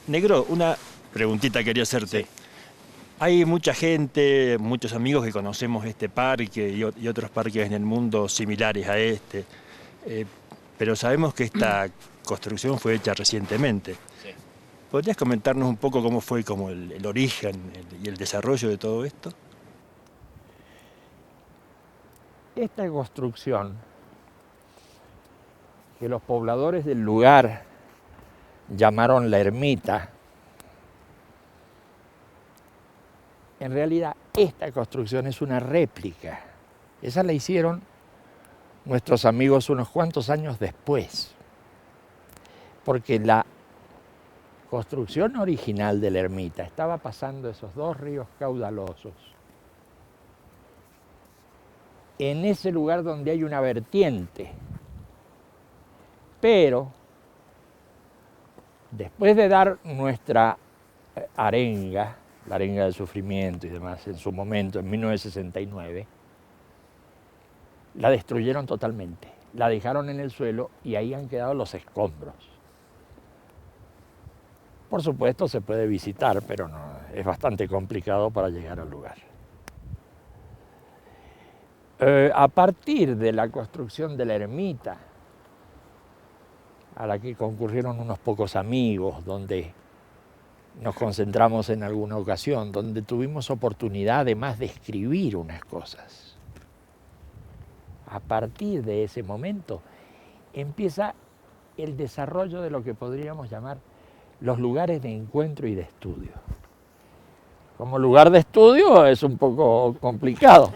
Negro, una preguntita quería hacerte. Sí. Hay mucha gente, muchos amigos que conocemos este parque y otros parques en el mundo similares a este, pero sabemos que esta construcción fue hecha recientemente. Sí. ¿Podrías comentarnos un poco cómo fue como el origen y el desarrollo de todo esto? Esta construcción, que los pobladores del lugar llamaron la ermita, en realidad esta construcción es una réplica. Esa la hicieron nuestros amigos unos cuantos años después, porque la construcción original de la ermita estaba pasando esos dos ríos caudalosos en ese lugar donde hay una vertiente. Pero después de dar nuestra arenga, la arenga del sufrimiento y demás, en su momento, en 1969, la destruyeron totalmente. La dejaron en el suelo y ahí han quedado los escombros. Por supuesto se puede visitar, pero no, es bastante complicado para llegar al lugar. A partir de la construcción de la ermita, a la que concurrieron unos pocos amigos, donde nos concentramos en alguna ocasión, donde tuvimos oportunidad además de escribir unas cosas. A partir de ese momento empieza el desarrollo de lo que podríamos llamar los lugares de encuentro y de estudio. Como lugar de estudio es un poco complicado,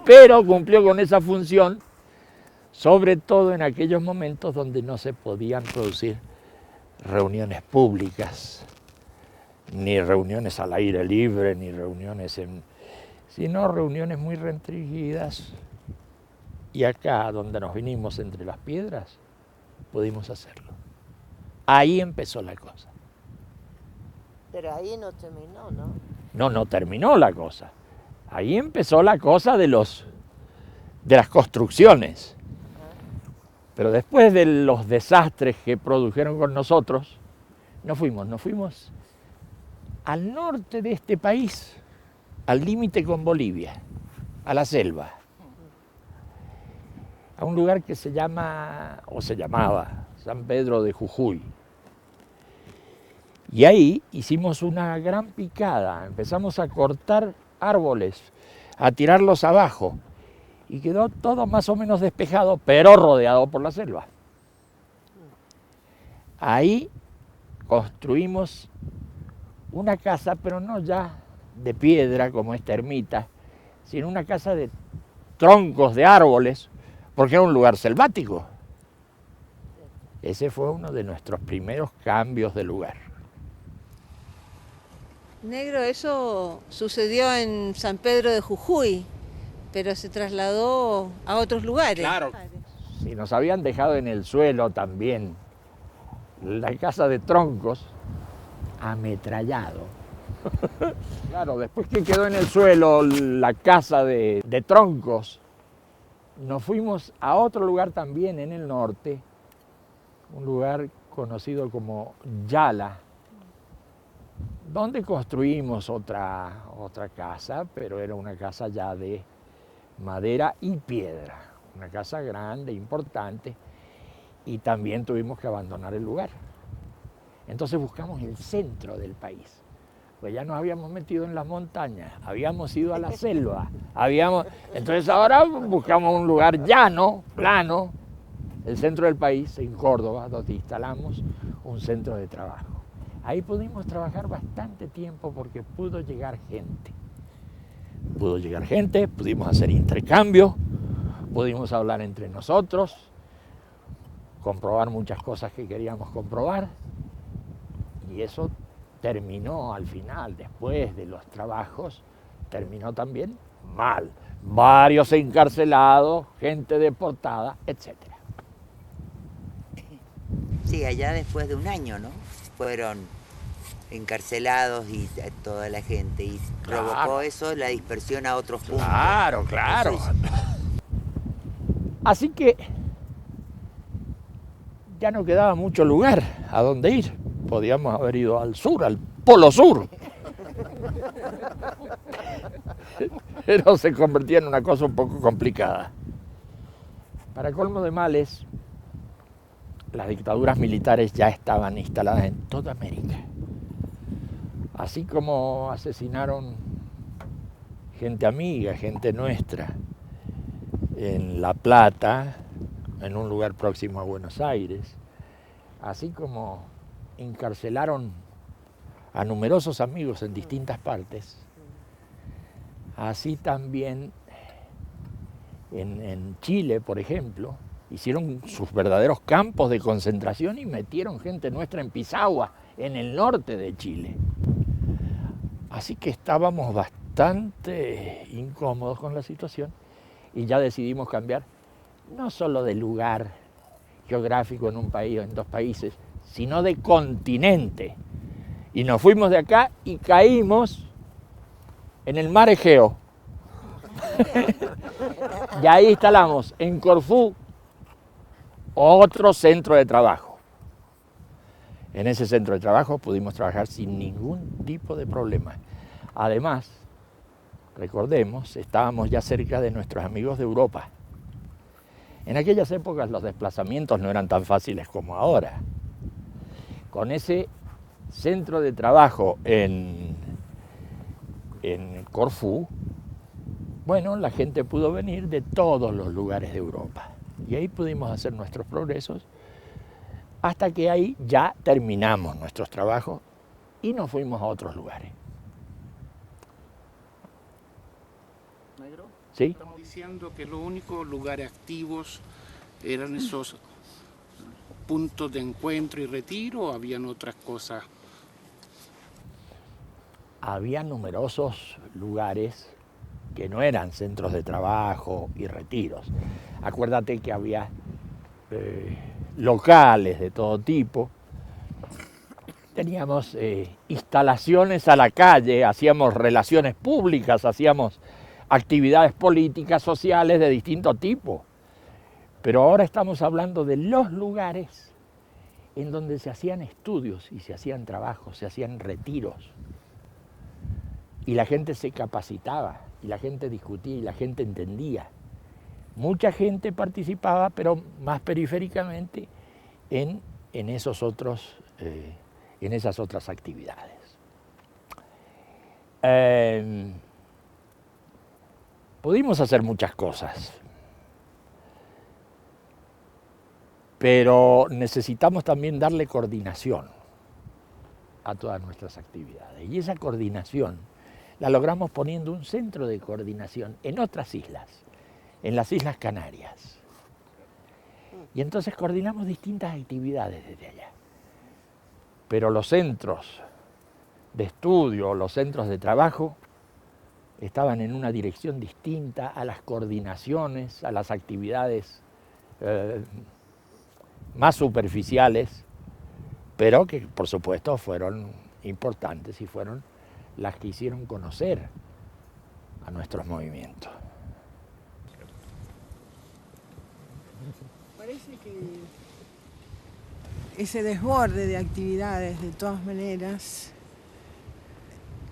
pero cumplió con esa función, sobre todo en aquellos momentos donde no se podían producir reuniones públicas, ni reuniones al aire libre, ni reuniones sino reuniones muy restringidas. Y acá, donde nos vinimos entre las piedras, pudimos hacerlo. Ahí empezó la cosa. Pero ahí no terminó, ¿no? No terminó la cosa. Ahí empezó la cosa de las construcciones. Pero después de los desastres que produjeron con nosotros, nos fuimos al norte de este país, al límite con Bolivia, a la selva, a un lugar que se llama, o se llamaba, San Pedro de Jujuy. Y ahí hicimos una gran picada, empezamos a cortar árboles, a tirarlos abajo, y quedó todo más o menos despejado, pero rodeado por la selva. Ahí construimos una casa, pero no ya de piedra como esta ermita, sino una casa de troncos de árboles, porque era un lugar selvático. Ese fue uno de nuestros primeros cambios de lugar. Negro, eso sucedió en San Pedro de Jujuy, pero se trasladó a otros lugares. Claro. Si nos habían dejado en el suelo también la casa de troncos, ametrallado. Claro, después que quedó en el suelo la casa de troncos, nos fuimos a otro lugar también en el norte, un lugar conocido como Yala, donde construimos otra casa, pero era una casa ya de madera y piedra, una casa grande, importante, y también tuvimos que abandonar el lugar. Entonces buscamos el centro del país, pues ya nos habíamos metido en las montañas, habíamos ido a la selva, entonces ahora buscamos un lugar llano, plano, el centro del país, en Córdoba, donde instalamos un centro de trabajo. Ahí pudimos trabajar bastante tiempo porque pudo llegar gente. Pudimos hacer intercambio, pudimos hablar entre nosotros, comprobar muchas cosas que queríamos comprobar, y eso terminó al final, después de los trabajos, terminó también mal. Varios encarcelados, gente deportada, etc. Sí, allá después de un año, ¿no? Fueron encarcelados y toda la gente, y Claro. provocó eso la dispersión a otros puntos. Claro, claro. Eso Así que ya no quedaba mucho lugar a donde ir. Podíamos haber ido al sur, al Polo Sur. Pero se convertía en una cosa un poco complicada. Para colmo de males, las dictaduras militares ya estaban instaladas en toda América. Así como asesinaron gente amiga, gente nuestra, en La Plata, en un lugar próximo a Buenos Aires, así como encarcelaron a numerosos amigos en distintas partes, así también en Chile, por ejemplo, hicieron sus verdaderos campos de concentración y metieron gente nuestra en Pisagua, en el norte de Chile. Así que estábamos bastante incómodos con la situación y ya decidimos cambiar, no solo de lugar geográfico en un país o en dos países, sino de continente. Y nos fuimos de acá y caímos en el mar Egeo. Y ahí instalamos en Corfú otro centro de trabajo. En ese centro de trabajo pudimos trabajar sin ningún tipo de problema. Además, recordemos, estábamos ya cerca de nuestros amigos de Europa. En aquellas épocas los desplazamientos no eran tan fáciles como ahora. Con ese centro de trabajo en Corfú, bueno, la gente pudo venir de todos los lugares de Europa. Y ahí pudimos hacer nuestros progresos hasta que ahí ya terminamos nuestros trabajos y nos fuimos a otros lugares. Negro, ¿Sí? estamos diciendo que los únicos lugares activos eran esos puntos de encuentro y retiro, ¿o habían otras cosas? Había numerosos lugares que no eran centros de trabajo y retiros. Acuérdate que había locales de todo tipo. Teníamos instalaciones a la calle, hacíamos relaciones públicas, hacíamos actividades políticas, sociales de distinto tipo. Pero ahora estamos hablando de los lugares en donde se hacían estudios y se hacían trabajos, se hacían retiros. y la gente se capacitaba, y la gente discutía, y la gente entendía. Mucha gente participaba, pero más periféricamente en esas otras actividades. Pudimos hacer muchas cosas, pero necesitamos también darle coordinación a todas nuestras actividades. Y esa coordinación la logramos poniendo un centro de coordinación en otras islas, en las Islas Canarias. Y entonces coordinamos distintas actividades desde allá. Pero los centros de estudio, los centros de trabajo, estaban en una dirección distinta a las coordinaciones, a las actividades más superficiales, pero que por supuesto fueron importantes y fueron las que hicieron conocer a nuestros movimientos. Parece que ese desborde de actividades, de todas maneras,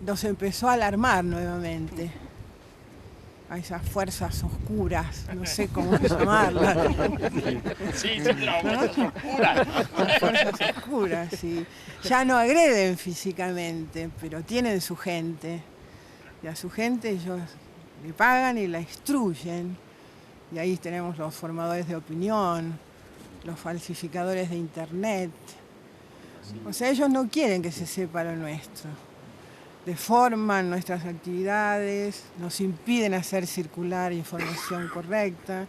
nos empezó a alarmar nuevamente, a esas fuerzas oscuras, no sé cómo llamarlas. Sí, las fuerzas oscuras. Las fuerzas oscuras, sí. Ya no agreden físicamente, pero tienen su gente. Y a su gente ellos le pagan y la instruyen. Y ahí tenemos los formadores de opinión, los falsificadores de internet. O sea, ellos no quieren que se sepa lo nuestro. Deforman nuestras actividades, nos impiden hacer circular información correcta,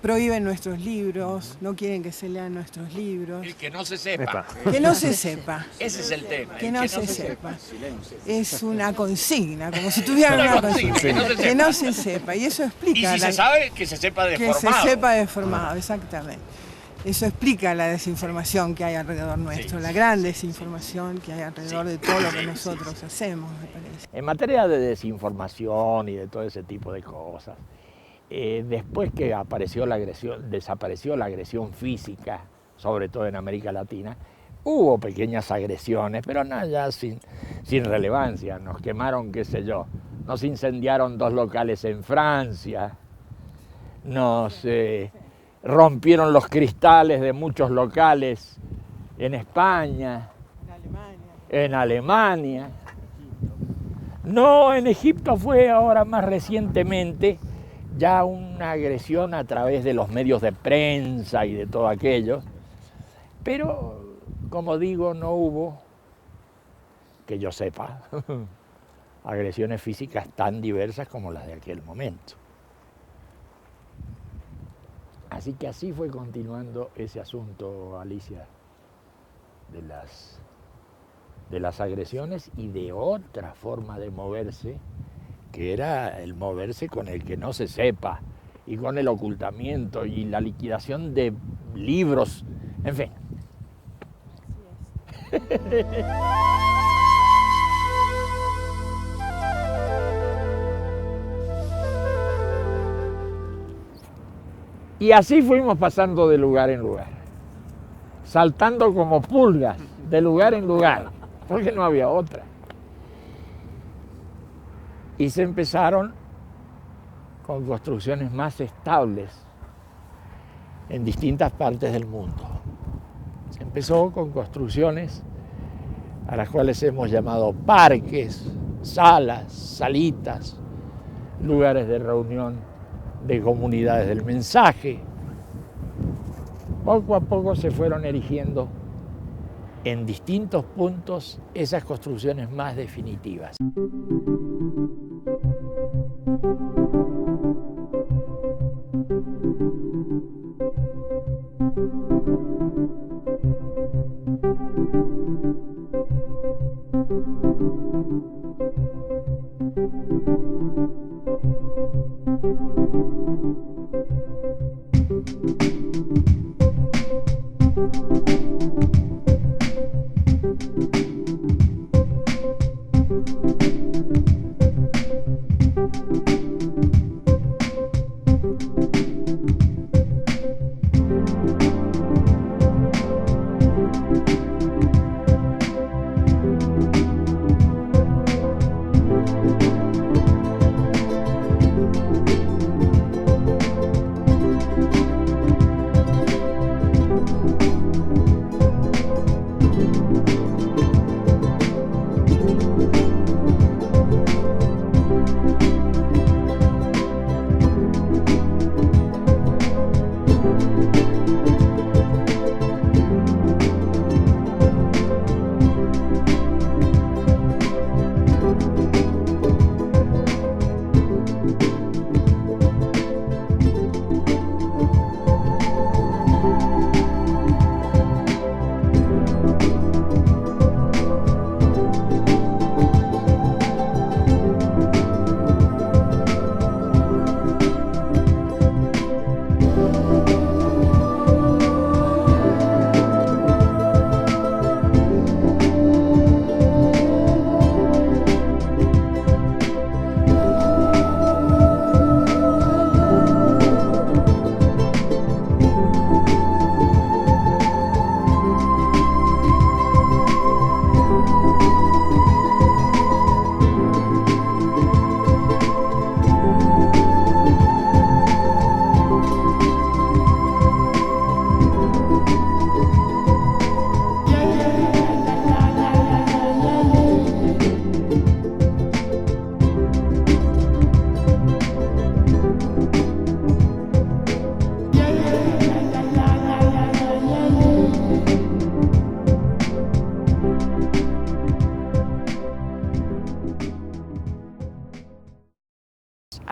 prohíben nuestros libros, no quieren que se lean nuestros libros. Y que no se sepa. Que no se sepa. Ese es el tema. Que no se sepa. Es una consigna, como si tuvieran una consigna. Que no se sepa. Y eso explica. Y si se sabe, que se sepa deformado. Que se sepa deformado, exactamente. Eso explica la desinformación que hay alrededor nuestro, la gran desinformación que hay alrededor de todo lo que nosotros hacemos, me parece. En materia de desinformación y de todo ese tipo de cosas, después que desapareció la agresión física, sobre todo en América Latina, hubo pequeñas agresiones, pero nada, ya sin relevancia. Nos quemaron, qué sé yo, nos incendiaron 2 locales en Francia, nos rompieron los cristales de muchos locales en España, en Alemania. No, en Egipto fue ahora más recientemente ya una agresión a través de los medios de prensa y de todo aquello, pero como digo, no hubo, que yo sepa, agresiones físicas tan diversas como las de aquel momento. Así que así fue continuando ese asunto, Alicia, de las agresiones y de otra forma de moverse, que era el moverse con el que no se sepa, y con el ocultamiento y la liquidación de libros, en fin. Y así fuimos pasando de lugar en lugar, saltando como pulgas de lugar en lugar, porque no había otra. Y se empezaron con construcciones más estables en distintas partes del mundo. Se empezó con construcciones a las cuales hemos llamado parques, salas, salitas, lugares de reunión de comunidades del mensaje. Poco a poco se fueron erigiendo en distintos puntos esas construcciones más definitivas.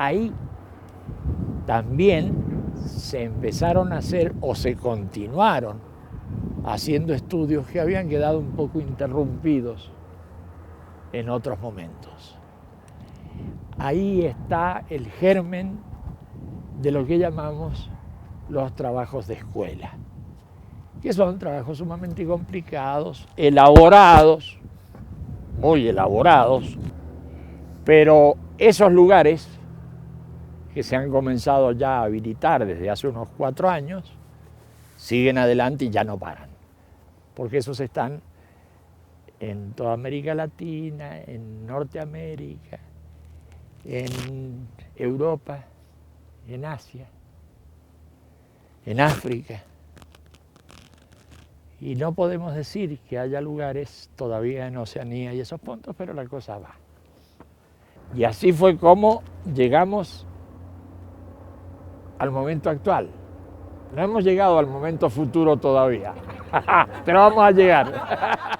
Ahí también se empezaron a hacer o se continuaron haciendo estudios que habían quedado un poco interrumpidos en otros momentos. Ahí está el germen de lo que llamamos los trabajos de escuela, que son trabajos sumamente complicados, elaborados, muy elaborados, pero esos lugares que se han comenzado ya a habilitar desde hace unos 4 años, siguen adelante y ya no paran, porque esos están en toda América Latina, en Norteamérica, en Europa, en Asia, en África. Y no podemos decir que haya lugares todavía en Oceanía y esos puntos, pero la cosa va. Y así fue como llegamos al momento actual. No hemos llegado al momento futuro todavía, pero vamos a llegar.